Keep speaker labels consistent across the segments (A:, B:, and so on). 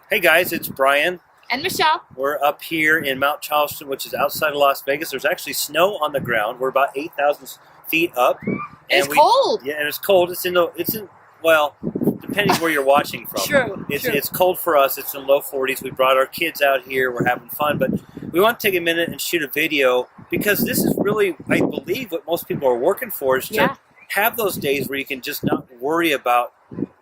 A: Hey guys, it's Brian.
B: And Michelle.
A: We're up here in Mount Charleston, which is outside of Las Vegas. There's actually snow on the ground. We're about 8,000 feet up.
B: It's cold.
A: Yeah, and it's cold. Well, depending where you're watching from.
B: True.
A: It's cold for us. It's in low 40s. We brought our kids out here. We're having fun, but we want to take a minute and shoot a video because this is really, I believe, what most people are working for is to have those days where you can just not worry about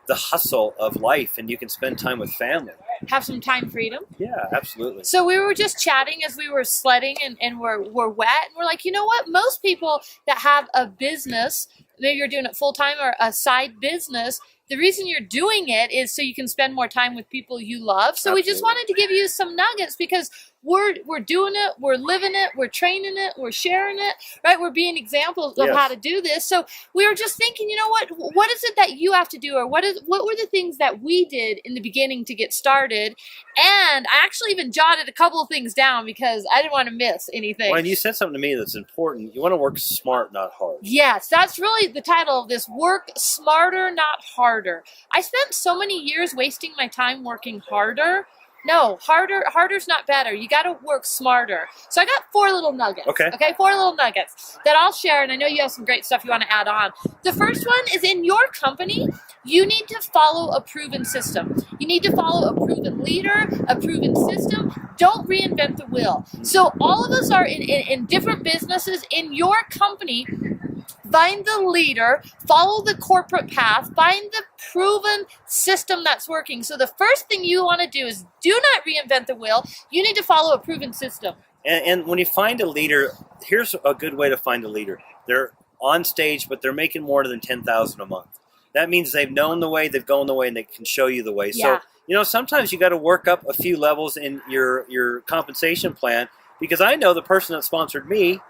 A: the hustle of life and you can spend time with family.
B: Have some time freedom.
A: Yeah, absolutely.
B: So we were just chatting as we were sledding and we're wet. And we're like, you know what? Most people that have a business, maybe you're doing it full time or a side business, the reason you're doing it is so you can spend more time with people you love. So we just wanted to give you some nuggets because we're doing it, we're living it, we're training it, we're sharing it, right? We're being examples of how to do this. So we were just thinking, you know what is it that you have to do, or what were the things that we did in the beginning to get started? And I actually even jotted a couple of things down because I didn't want to miss anything.
A: When you said something to me that's important, you want to work smart, not hard.
B: Yes, that's really the title of this, Work Smarter, Not Harder. I spent so many years wasting my time working harder. No, harder's not better. You got to work smarter. So I got 4 little nuggets.
A: Okay,
B: 4 little nuggets that I'll share, and I know you have some great stuff you want to add on. The first one is, in your company, you need to follow a proven system. You need to follow a proven leader, a proven system. Don't reinvent the wheel. So all of us are in different businesses. In your company, find the leader, follow the corporate path, find the proven system that's working. So the first thing you want to do is do not reinvent the wheel. You need to follow a proven system.
A: And when you find a leader, here's a good way to find a leader. They're on stage, but they're making more than $10,000 a month. That means they've known the way, they've gone the way, and they can show you the way.
B: Yeah.
A: So, sometimes you got to work up a few levels in your compensation plan, because I know the person that sponsored me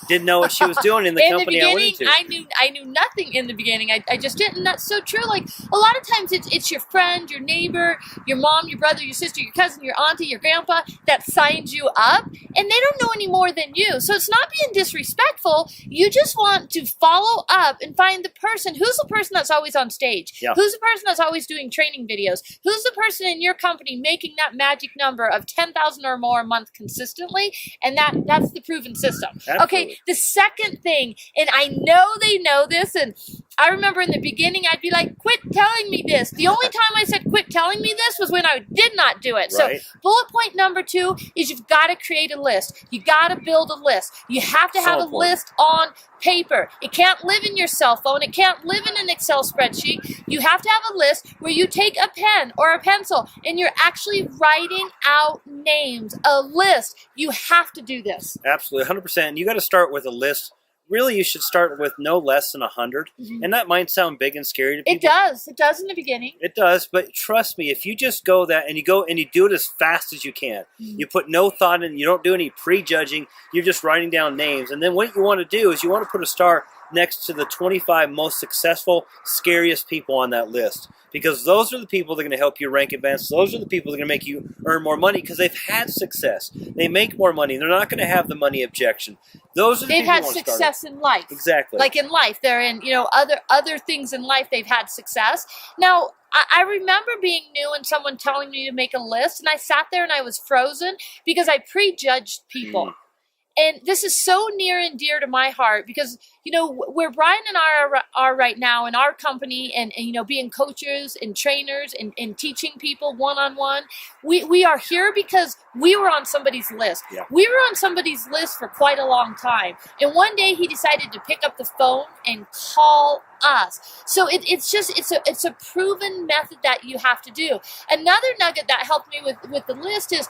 A: didn't know what she was doing in the company I went into.
B: I knew nothing in the beginning. I just didn't. That's so true. Like, a lot of times it's your friend, your neighbor, your mom, your brother, your sister, your cousin, your auntie, your grandpa that signs you up, and they don't know any more than you. So it's not being disrespectful. You just want to follow up and find the person. Who's the person that's always on stage?
A: Yeah.
B: Who's the person that's always doing training videos? Who's the person in your company making that magic number of 10,000 or more a month consistently? And that's the proven system.
A: Absolutely.
B: Okay. The second thing, and I know they know this, and I remember in the beginning I'd be like, quit telling me this. The only time I said quit telling me this was when I did not do it.
A: Right.
B: So bullet point number 2 is you've got to create a list. You got to build a list. You have to have a list on paper. It can't live in your cell phone. It can't live in an Excel spreadsheet. You have to have a list where you take a pen or a pencil and you're actually writing out names. A list. You have to do this.
A: Absolutely, 100%. You got to start with a list. Really, you should start with no less than 100.
B: Mm-hmm.
A: And that might sound big and scary to people.
B: It does. It does in the beginning.
A: It does, but trust me, if you just go that and you go and you do it as fast as you can, you put no thought in, you don't do any prejudging, you're just writing down names. And then what you want to do is you want to put a star next to the 25 most successful, scariest people on that list. Because those are the people that are going to help you rank advance. Those are the people that are going to make you earn more money because they've had success. They make more money. They're not going to have the money objection. Those are the
B: they've
A: people
B: had
A: you want to
B: success
A: start with.
B: in life.
A: Exactly.
B: Like in life, they're in other things in life. They've had success. Now, I remember being new and someone telling me to make a list, and I sat there and I was frozen because I prejudged people. And this is so near and dear to my heart because, where Brian and I are right now in our company and being coaches and trainers and teaching people one-on-one, we are here because we were on somebody's list.
A: Yeah.
B: We were on somebody's list for quite a long time. And one day he decided to pick up the phone and call us. So it's a proven method that you have to do. Another nugget that helped me with the list is,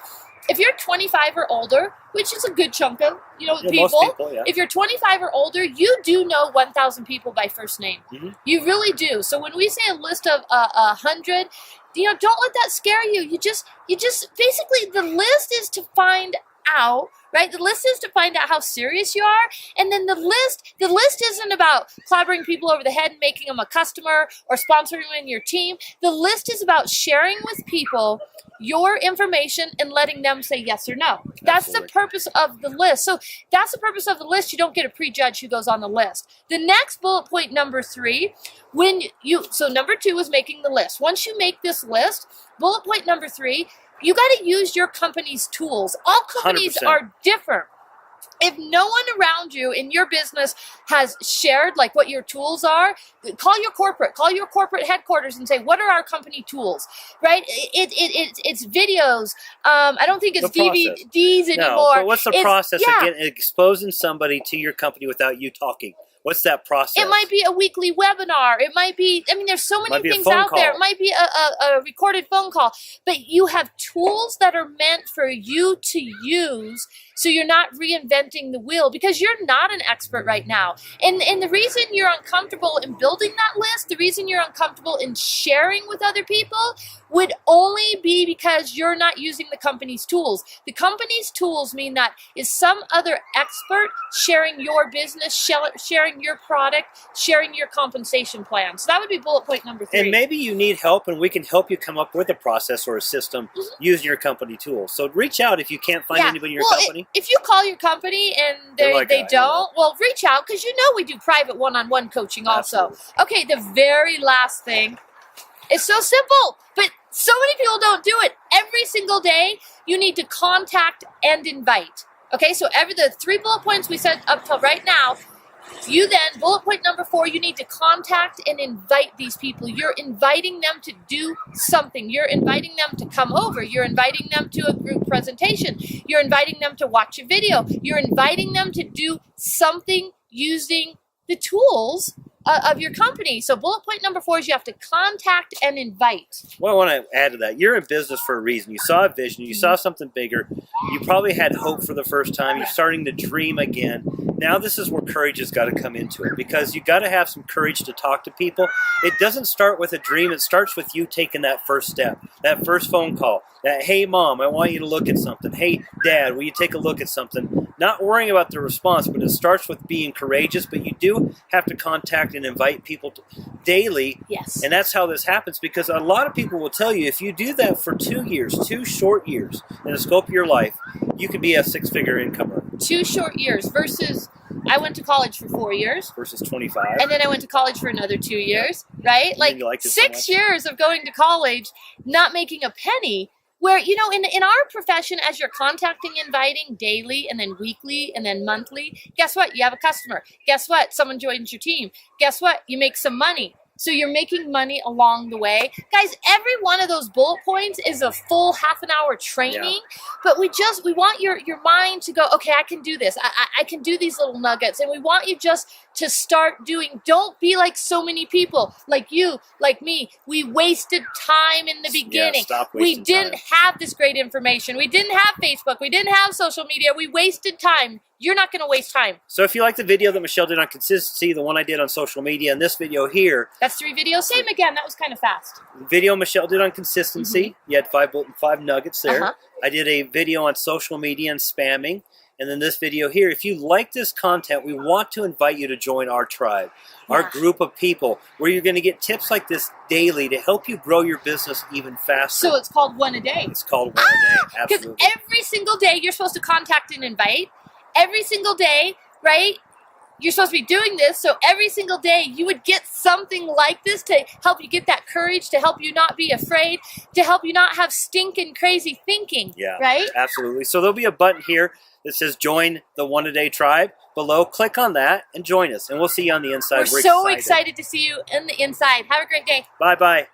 B: if you're 25 or older, which is a good chunk of people,
A: most people, yeah.
B: If you're 25 or older, you do know 1,000 people by first name. Mm-hmm. You really do. So when we say a list of 100, don't let that scare you. You just basically, the list is to find out right? The list is to find out how serious you are. And then the list isn't about clobbering people over the head and making them a customer or sponsoring them in your team. The list is about sharing with people your information and letting them say yes or no. That's the purpose of the list. So that's the purpose of the list. You don't get to prejudge who goes on the list. The next bullet point, number 3, so number 2 is making the list. Once you make this list, bullet point number 3, you got to use your company's tools. All companies
A: 100%.
B: are different. If no one around you in your business has shared like what your tools are, call your corporate headquarters and say, what are our company tools, right? It's videos. I don't think it's DVDs anymore.
A: No, but what's the process of exposing somebody to your company without you talking? What's that process?
B: It might be a weekly webinar. It might be, there's so many things out there. It might be a recorded phone call. But you have tools that are meant for you to use so you're not reinventing the wheel because you're not an expert right now. And the reason you're uncomfortable in building that list, the reason you're uncomfortable in sharing with other people would only be because you're not using the company's tools. The company's tools mean that is some other expert sharing your business, sharing your product, sharing your compensation plan. So that would be bullet point number 3.
A: And maybe you need help and we can help you come up with a process or a system using your company tools. So reach out if you can't find anybody in your company.
B: If you call your company and they don't, well, reach out because we do private one-on-one coaching also.
A: Absolutely.
B: Okay, the very last thing. It's so simple, but so many people don't do it. Every single day, you need to contact and invite. Okay, so the 3 bullet points we said up till right now, you then, bullet point number 4, you need to contact and invite these people. You're inviting them to do something. You're inviting them to come over. You're inviting them to a group presentation. You're inviting them to watch a video. You're inviting them to do something using the tools of your company. So bullet point number 4 is you have to contact and invite.
A: Well, I want to add to that. You're in business for a reason. You saw a vision. You saw something bigger. You probably had hope for the first time. You're starting to dream again. Now this is where courage has got to come into it because you got to have some courage to talk to people. It doesn't start with a dream. It starts with you taking that first step, that first phone call, that, hey, Mom, I want you to look at something. Hey, Dad, will you take a look at something? Not worrying about the response, but it starts with being courageous. But you do have to contact and invite people daily.
B: Yes.
A: And that's how this happens because a lot of people will tell you if you do that for 2 years, 2 short years in the scope of your life, you could be a 6-figure incomer.
B: 2 short years versus I went to college for 4 years.
A: Versus 25.
B: And then I went to college for another 2 years, right? Like 6 years of going to college, not making a penny. Where, in our profession, as you're contacting, inviting daily and then weekly and then monthly, guess what? You have a customer. Guess what? Someone joins your team. Guess what? You make some money. So you're making money along the way. Guys, every one of those bullet points is a full half-an-hour training. But we want your mind to go, okay, I can do this. I can do these little nuggets. And we want you just to start doing. Don't be like so many people, like you, like me. We wasted time in the beginning. We didn't have this great information. We didn't have Facebook. We didn't have social media. We wasted time. You're not going to waste time.
A: So if you like the video that Michelle did on consistency, the one I did on social media, and this video here.
B: That's 3 videos. Same again. That was kind of fast.
A: The video Michelle did on consistency. You had 5 nuggets there. I did a video on social media and spamming. And then this video here. If you like this content, we want to invite you to join our tribe, our group of people, where you're going to get tips like this daily to help you grow your business even faster.
B: So it's called One a Day.
A: It's called One a Day. Absolutely.
B: Because every single day you're supposed to contact and invite. Every single day, right? You're supposed to be doing this, so every single day you would get something like this to help you get that courage, to help you not be afraid, to help you not have stinking crazy thinking, right?
A: Absolutely. So there'll be a button here that says join the One a Day tribe. Below, click on that and join us, and we'll see you on the inside.
B: We're so excited to see you in the inside. Have a great day.
A: Bye-bye.